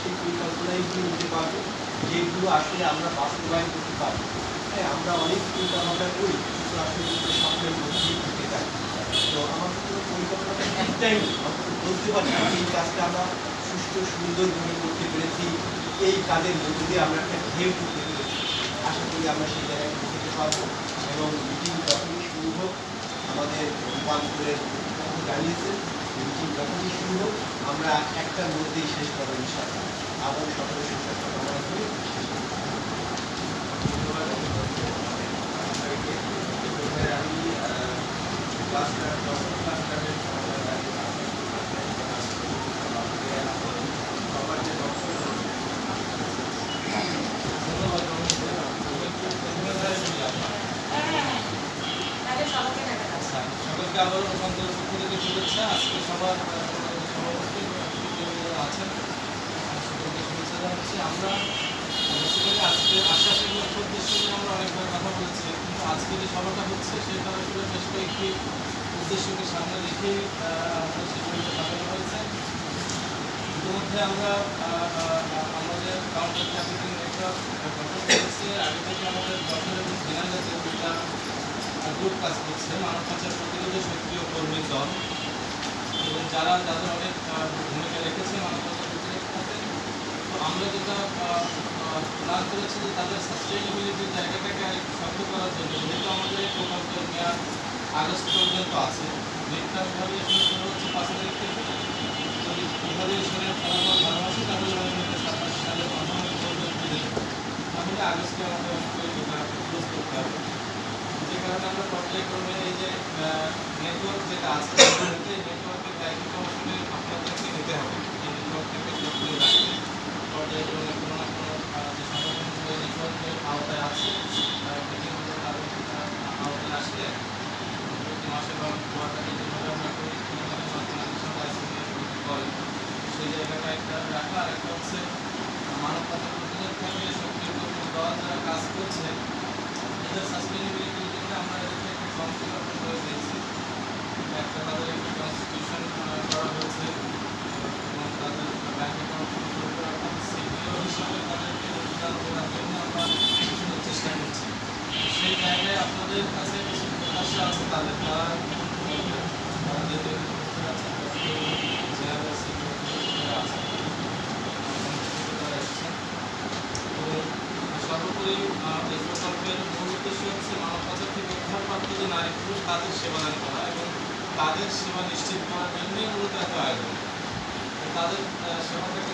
সেই পরিকল্পনাগুলো নিতে পারবো, যেগুলো আসলে আমরা বাস্তবায়ন করতে পারবো। হ্যাঁ, আমরা অনেক চিন্তাভাবনা করি, কিন্তু আসলে কিন্তু স্বপ্নের মধ্যেই থেকে যাই। তো আমার কোনো পরিকল্পনাটা একটাই নেই, অন্তত বলতে পারি এই কাজটা আমরা সুষ্ঠু সুন্দরভাবে করতে পেরেছি, এই কাজের মধ্য দিয়ে আমরা একটা ঢেউ করতে পেরেছি। আশা করি আমরা সেই জায়গায় পৌঁছতে পারবো। এবং মিটিং যখনই শুরু হোক, আমাদের রূপান্তরের কথা জানিয়েছেন, মিটিং যখনই শুরু হোক আমরা একটার মধ্যেই শেষ করবো ইনশাআল্লাহ। আবার সকলের সুস্বাস্থ্য কামনা করি। আমি ক্লাসটার দশম ক্লাসটারের সবার যে সকলকে আবার রূপান্তরের পক্ষ থেকে শুভেচ্ছা। আজকে সবার সভাপতি আছেন, সকলকে শুভেচ্ছা জানাচ্ছি। আমরা আজকে আশ্বাসের লক্ষ্য উদ্দেশ্য নিয়ে আমরা অনেকবার কথা বলেছি, কিন্তু আজকে যে সভাটা হচ্ছে সেটা আসলে বেশ কয়েকটি উদ্দেশ্যকে সামনে রেখেই আমাদের সেগুলোকে সাজানো হয়েছে। ইতিমধ্যে আমরা আমাদের কাউন্টার ক্যাপিটাল নেটওয়ার্ক গঠন করেছি। আগে থেকে আমাদের বছর এবং দিনাজে দুটা গ্রুপ কাজ করছে, মানব পাচার প্রতিরোধে সক্রিয় কর্মী দল, এবং যাদের অনেক ভূমিকা রেখেছে মানব পাচার প্রতিরোধ খাতে। তো আমরা যেটা প্ল্যান করেছি যে তাদের সাস্টেইনেবিলিটির জায়গাটাকে আরেকটু শক্ত করার জন্য, যেহেতু আমাদের এই প্রকল্পের মেয়াদ আগস্ট পর্যন্ত আছে, নেটটা ইভ্যালুয়েশন শুরু হচ্ছে 5 তারিখ থেকে। যদি ইভ্যালুয়েশনের ফলাফল ভালো আসে তাহলে 27 সালের অর্থনৈতিক পর্যন্ত, তাহলে আগস্টে আমাদের অবশ্যই এটা ক্লোজ করতে হবে। যে কারণে আমরা পর্যায়ক্রমে এই যে নেটওয়ার্ক যেটা আছে, এই নেটওয়ার্কের দায়িত্ব আসলে আপনাদেরকে নিতে হবে। এই নেটওয়ার্কটাকে সক্রিয় রাখতে পর্যায়ক্রমে কোনো না কোনো যে সংগঠনগুলো নেটওয়ার্কের আওতায় আছে, মিটিংগুলো তাদের আওতায় আসলে প্রতি মাসে বা কোয়ার্টারে যেভাবে আমরা করি করে সেই জায়গাটা একটা রাখা। আর একটা হচ্ছে মানব পাচার প্রতিরোধ খাতে সক্রিয় কর্মী দল যারা কাজ করছে, এদের সাস্টেইনেবিলিটির জন্য আমরা এদেরকে একটা কমিটি গঠন করে দিয়েছি। একটা তাদের একটা কনস্টিটিউশন করা হয়েছে এবং তাদের ব্যাংক অ্যাকাউন্ট শুরু করে অর্থাৎ সিপিও হিসাবে তাদেরকে যোগদান করার জন্য আমরা চেষ্টা করছি। সেই জায়গায় আপনাদের কাছে কিছু প্রত্যাশা আছে তাদের, তারা যেহেতু সর্বোপরি এই প্রকল্পের মূল উদ্দেশ্য হচ্ছে মানব পাচার থেকে উদ্ধারপ্রাপ্ত যে নারী পুরুষ তাদের সেবাদান করা এবং তাদের সেবা নিশ্চিত করার জন্যই মূলত এত আয়োজন। তাদের সেবাটাকে